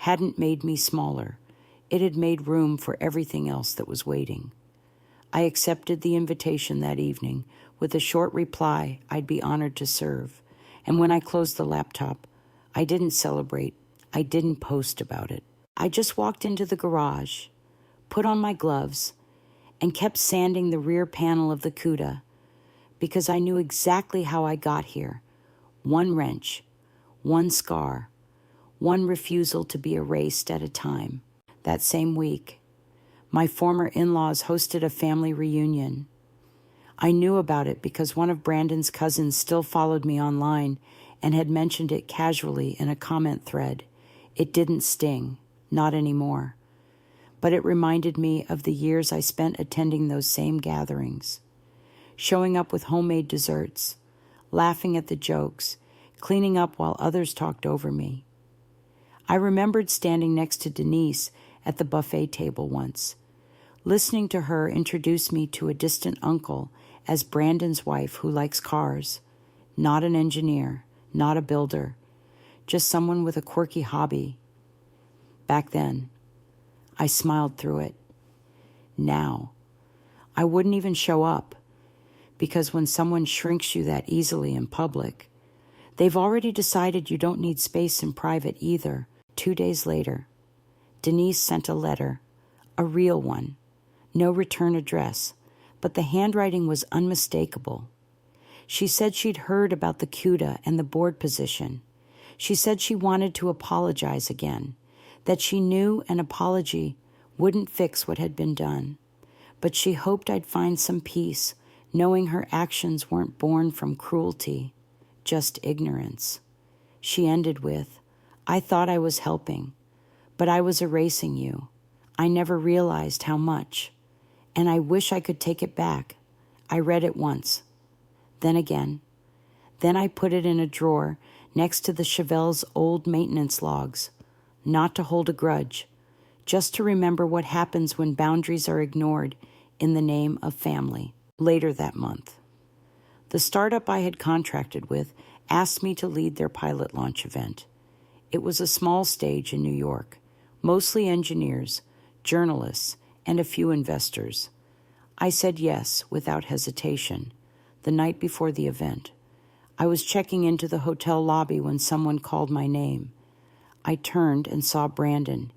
hadn't made me smaller. It had made room for everything else that was waiting. I accepted the invitation that evening with a short reply I'd be honored to serve. And when I closed the laptop, I didn't celebrate. I didn't post about it. I just walked into the garage, put on my gloves, and kept sanding the rear panel of the CUDA because I knew exactly how I got here. One wrench, one scar, one refusal to be erased at a time. That same week, my former in-laws hosted a family reunion. I knew about it because one of Brandon's cousins still followed me online and had mentioned it casually in a comment thread. It didn't sting, not anymore. But it reminded me of the years I spent attending those same gatherings, showing up with homemade desserts, laughing at the jokes, cleaning up while others talked over me. I remembered standing next to Denise at the buffet table once, listening to her introduce me to a distant uncle as Brandon's wife who likes cars, not an engineer, not a builder, just someone with a quirky hobby. Back then, I smiled through it. Now, I wouldn't even show up, because when someone shrinks you that easily in public, they've already decided you don't need space in private either. 2 days later, Denise sent a letter, a real one, no return address, but the handwriting was unmistakable. She said she'd heard about the CUDA and the board position. She said she wanted to apologize again, that she knew an apology wouldn't fix what had been done, but she hoped I'd find some peace, knowing her actions weren't born from cruelty, just ignorance. She ended with, "I thought I was helping, but I was erasing you. I never realized how much, and I wish I could take it back. I read it once, then again. Then I put it in a drawer next to the Chevelle's old maintenance logs, not to hold a grudge, just to remember what happens when boundaries are ignored in the name of family." Later that month, the startup I had contracted with asked me to lead their pilot launch event. It was a small stage in New York, mostly engineers, journalists, and a few investors. I said yes without hesitation. The night before the event, I was checking into the hotel lobby when someone called my name. I turned and saw Brandon.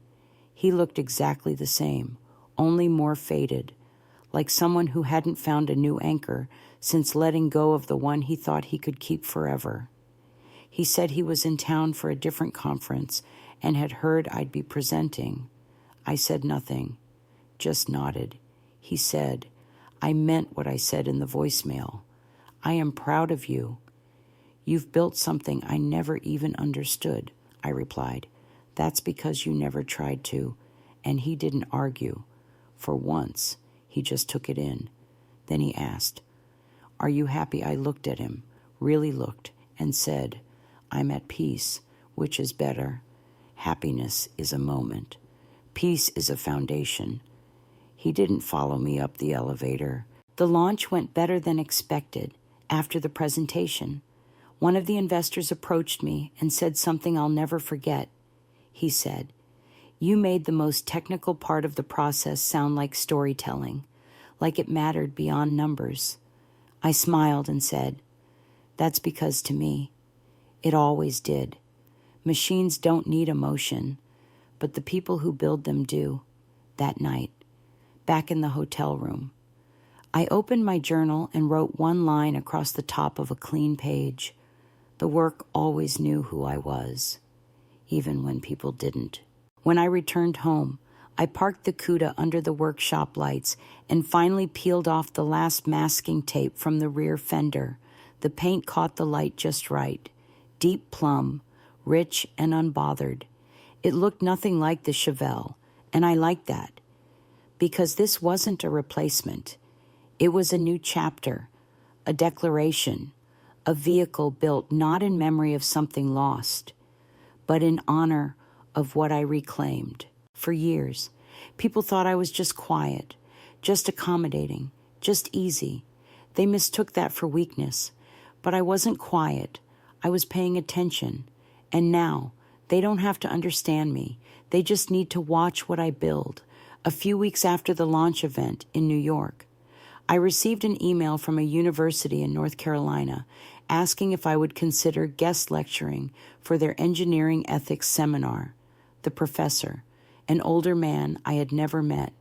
He looked exactly the same, only more faded, like someone who hadn't found a new anchor since letting go of the one he thought he could keep forever. He said he was in town for a different conference and had heard I'd be presenting. I said nothing, just nodded. He said, "I meant what I said in the voicemail. I am proud of you. You've built something I never even understood," I replied. "That's because you never tried to." And he didn't argue. For once, he just took it in. Then he asked, "Are you happy?" I looked at him, really looked, and said, "I'm at peace, which is better. Happiness is a moment. Peace is a foundation." He didn't follow me up the elevator. The launch went better than expected. After the presentation, one of the investors approached me and said something I'll never forget. He said, "You made the most technical part of the process sound like storytelling, like it mattered beyond numbers." I smiled and said, "That's because to me, it always did. Machines don't need emotion, but the people who build them do." That night, back in the hotel room, I opened my journal and wrote one line across the top of a clean page. The work always knew who I was, even when people didn't. When I returned home, I parked the CUDA under the workshop lights and finally peeled off the last masking tape from the rear fender. The paint caught the light just right. Deep plum, rich and unbothered. It looked nothing like the Chevelle, and I liked that, because this wasn't a replacement. It was a new chapter, a declaration, a vehicle built not in memory of something lost, but in honor of what I reclaimed. For years, people thought I was just quiet, just accommodating, just easy. They mistook that for weakness, but I wasn't quiet. I was paying attention, and now They don't have to understand me. They just need to watch what I build. A few weeks after the launch event in New York, I received an email from a university in North Carolina asking if I would consider guest lecturing for their engineering ethics seminar. The professor, an older man I had never met,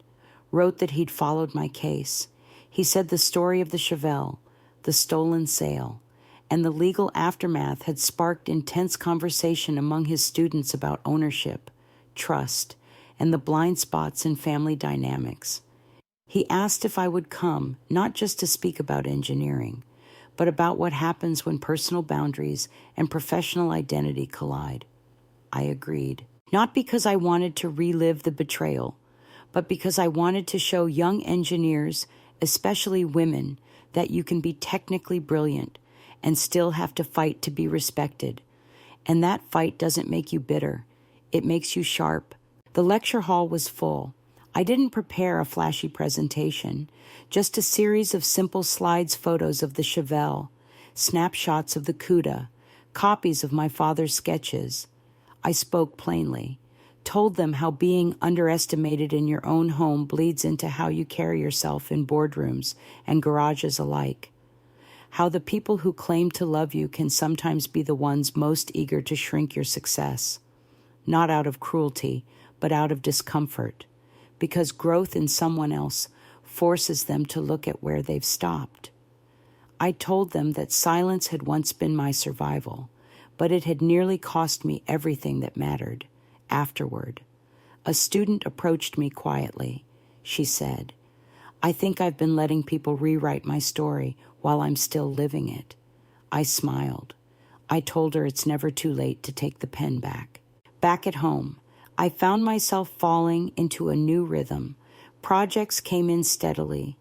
wrote that he'd followed my case. He said the story of the Chevelle, the stolen sale, and the legal aftermath had sparked intense conversation among his students about ownership, trust, and the blind spots in family dynamics. He asked if I would come, not just to speak about engineering, but about what happens when personal boundaries and professional identity collide. I agreed, not because I wanted to relive the betrayal, but because I wanted to show young engineers, especially women, that you can be technically brilliant and still have to fight to be respected. And that fight doesn't make you bitter. It makes you sharp. The lecture hall was full. I didn't prepare a flashy presentation, just a series of simple slides photos of the Chevelle, snapshots of the CUDA, copies of my father's sketches. I spoke plainly, told them how being underestimated in your own home bleeds into how you carry yourself in boardrooms and garages alike, how the people who claim to love you can sometimes be the ones most eager to shrink your success, not out of cruelty, but out of discomfort, because growth in someone else forces them to look at where they've stopped. I told them that silence had once been my survival, but it had nearly cost me everything that mattered. Afterward, a student approached me quietly. She said, "I think I've been letting people rewrite my story while I'm still living it." I smiled. I told her it's never too late to take the pen back. Back at home, I found myself falling into a new rhythm. Projects came in steadily.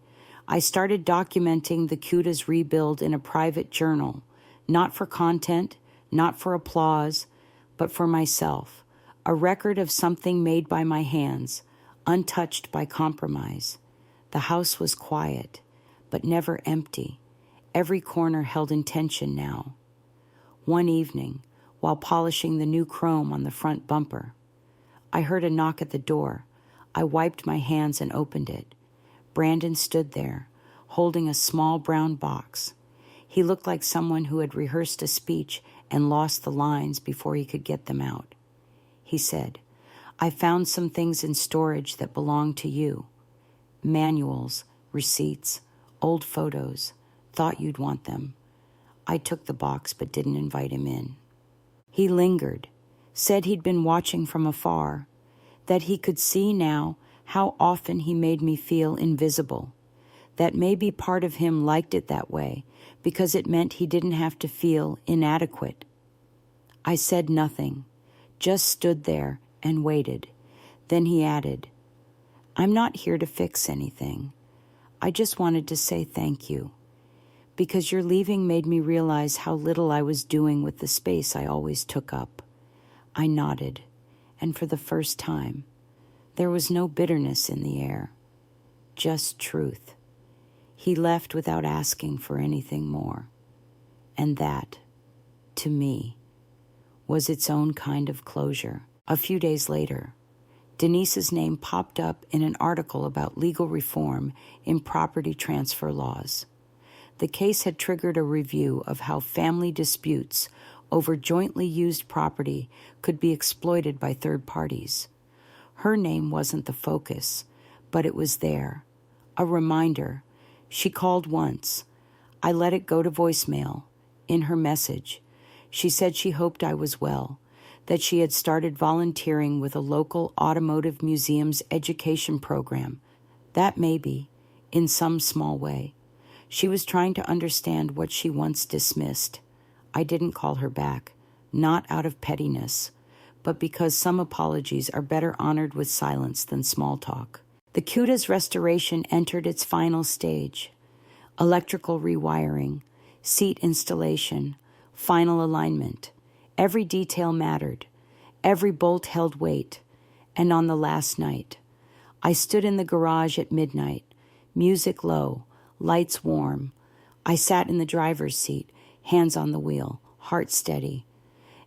I started documenting the CUDA's rebuild in a private journal, not for content, not for applause, but for myself, a record of something made by my hands, untouched by compromise. The house was quiet, but never empty. Every corner held intention now. One evening, while polishing the new chrome on the front bumper, I heard a knock at the door. I wiped my hands and opened it. Brandon stood there, holding a small brown box. He looked like someone who had rehearsed a speech and lost the lines before he could get them out. He said, "I found some things in storage that belong to you. Manuals, receipts, old photos. Thought you'd want them." I took the box but didn't invite him in. He lingered, said he'd been watching from afar, that he could see now how often he made me feel invisible, that maybe part of him liked it that way because it meant he didn't have to feel inadequate. I said nothing, just stood there and waited. Then he added, "I'm not here to fix anything. I just wanted to say thank you, because your leaving made me realize how little I was doing with the space I always took up." I nodded, and for the first time, there was no bitterness in the air, just truth. He left without asking for anything more, and that, to me, was its own kind of closure. A few days later, Denise's name popped up in an article about legal reform in property transfer laws. The case had triggered a review of how family disputes over jointly used property could be exploited by third parties. Her name wasn't the focus, but it was there. A reminder. She called once. I let it go to voicemail. In her message, she said she hoped I was well, that she had started volunteering with a local automotive museum's education program. That maybe, in some small way. She was trying to understand what she once dismissed. I didn't call her back, not out of pettiness, but because some apologies are better honored with silence than small talk. The CUDA's restoration entered its final stage. Electrical rewiring, seat installation, final alignment. Every detail mattered. Every bolt held weight. And on the last night, I stood in the garage at midnight, music low, lights warm. I sat in the driver's seat, hands on the wheel, heart steady.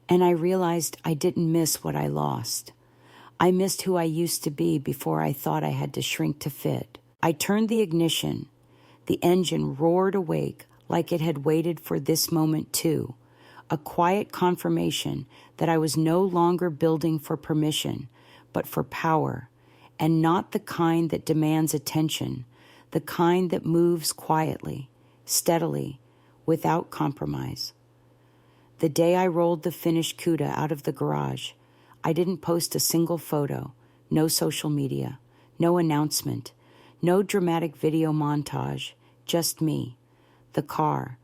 And I realized I didn't miss what I lost. I missed who I used to be before I thought I had to shrink to fit. I turned the ignition. The engine roared awake like it had waited for this moment too, a quiet confirmation that I was no longer building for permission, but for power, and not the kind that demands attention, the kind that moves quietly, steadily, without compromise. The day I rolled the finished CUDA out of the garage, I didn't post a single photo, no social media, no announcement, no dramatic video montage, just me, the car,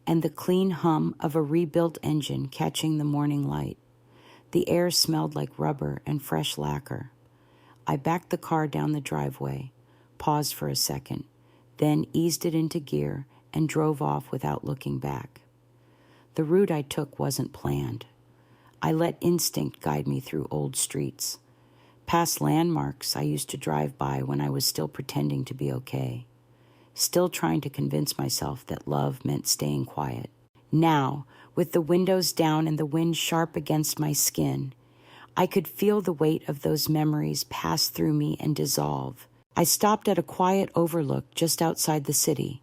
and the clean hum of a rebuilt engine catching the morning light. The air smelled like rubber and fresh lacquer. I backed the car down the driveway, paused for a second, then eased it into gear and drove off without looking back. The route I took wasn't planned. I let instinct guide me through old streets, past landmarks I used to drive by when I was still pretending to be okay, still trying to convince myself that love meant staying quiet. Now, with the windows down and the wind sharp against my skin, I could feel the weight of those memories pass through me and dissolve. I stopped at a quiet overlook just outside the city,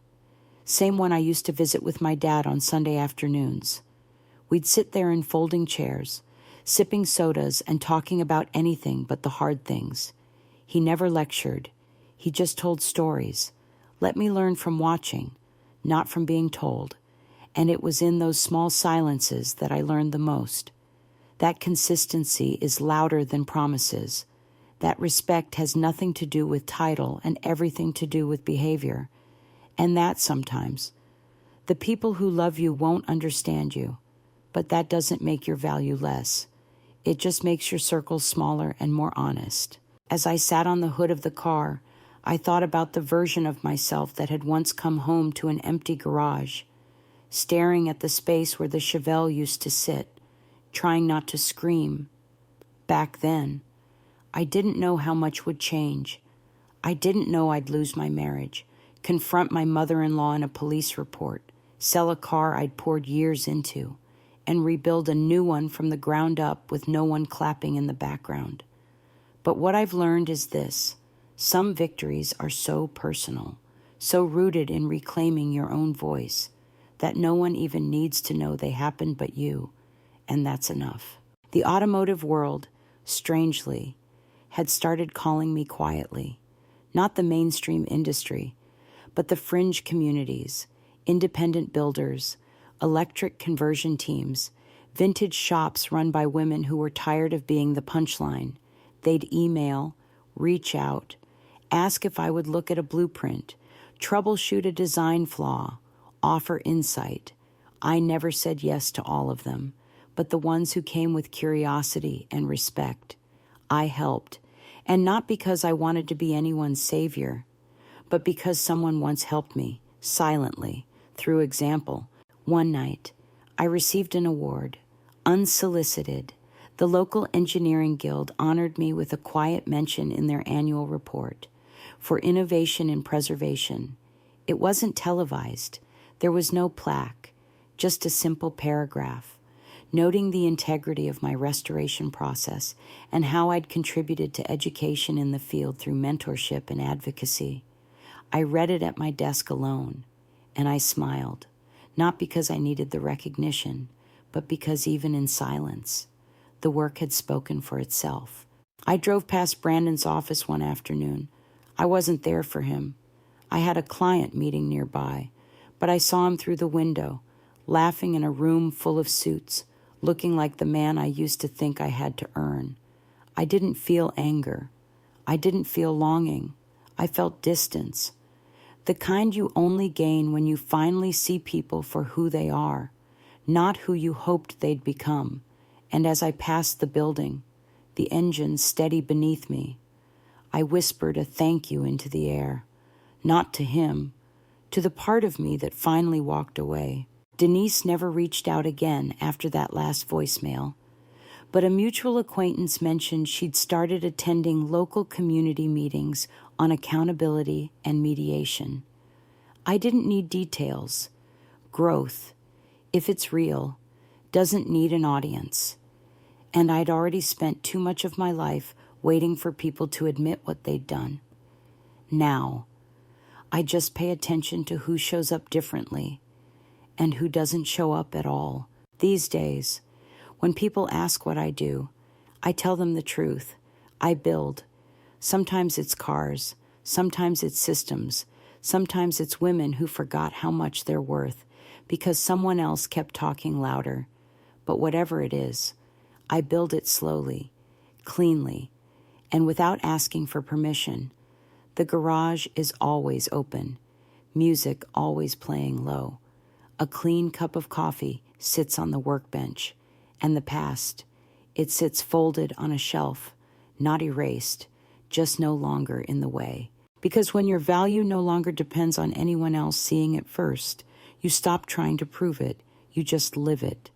same one I used to visit with my dad on Sunday afternoons. We'd sit there in folding chairs, sipping sodas and talking about anything but the hard things. He never lectured. He just told stories. Let me learn from watching, not from being told. And it was in those small silences that I learned the most. That consistency is louder than promises. That respect has nothing to do with title and everything to do with behavior. And that sometimes, the people who love you won't understand you, but that doesn't make your value less. It just makes your circle smaller and more honest. As I sat on the hood of the car, I thought about the version of myself that had once come home to an empty garage, staring at the space where the Chevelle used to sit, trying not to scream. Back then, I didn't know how much would change. I didn't know I'd lose my marriage, confront my mother-in-law in a police report, sell a car I'd poured years into, and rebuild a new one from the ground up with no one clapping in the background. But what I've learned is this: some victories are so personal, so rooted in reclaiming your own voice, that no one even needs to know they happened but you, and that's enough. The automotive world, strangely, had started calling me quietly, not the mainstream industry, but the fringe communities, independent builders, electric conversion teams, vintage shops run by women who were tired of being the punchline. They'd email, reach out, ask if I would look at a blueprint, troubleshoot a design flaw, offer insight. I never said yes to all of them, but the ones who came with curiosity and respect. I helped, and not because I wanted to be anyone's savior, but because someone once helped me, silently, through example. One night, I received an award, unsolicited. The local engineering guild honored me with a quiet mention in their annual report for innovation in preservation. It wasn't televised. There was no plaque, just a simple paragraph, noting the integrity of my restoration process and how I'd contributed to education in the field through mentorship and advocacy. I read it at my desk alone, and I smiled, not because I needed the recognition, but because even in silence, the work had spoken for itself. I drove past Brandon's office one afternoon. I wasn't there for him. I had a client meeting nearby, but I saw him through the window, laughing in a room full of suits, looking like the man I used to think I had to earn. I didn't feel anger. I didn't feel longing. I felt distance. The kind you only gain when you finally see people for who they are, not who you hoped they'd become. And as I passed the building, the engine steady beneath me, I whispered a thank you into the air, not to him, to the part of me that finally walked away. Denise never reached out again after that last voicemail, but a mutual acquaintance mentioned she'd started attending local community meetings on accountability and mediation. I didn't need details. Growth, if it's real, doesn't need an audience. And I'd already spent too much of my life waiting for people to admit what they'd done. Now, I just pay attention to who shows up differently and who doesn't show up at all. These days, when people ask what I do, I tell them the truth. I build. Sometimes it's cars, sometimes it's systems, sometimes it's women who forgot how much they're worth because someone else kept talking louder. But whatever it is, I build it slowly, cleanly, and without asking for permission. The garage is always open, music always playing low. A clean cup of coffee sits on the workbench, and the past, it sits folded on a shelf, not erased, just no longer in the way. Because when your value no longer depends on anyone else seeing it first, you stop trying to prove it, you just live it.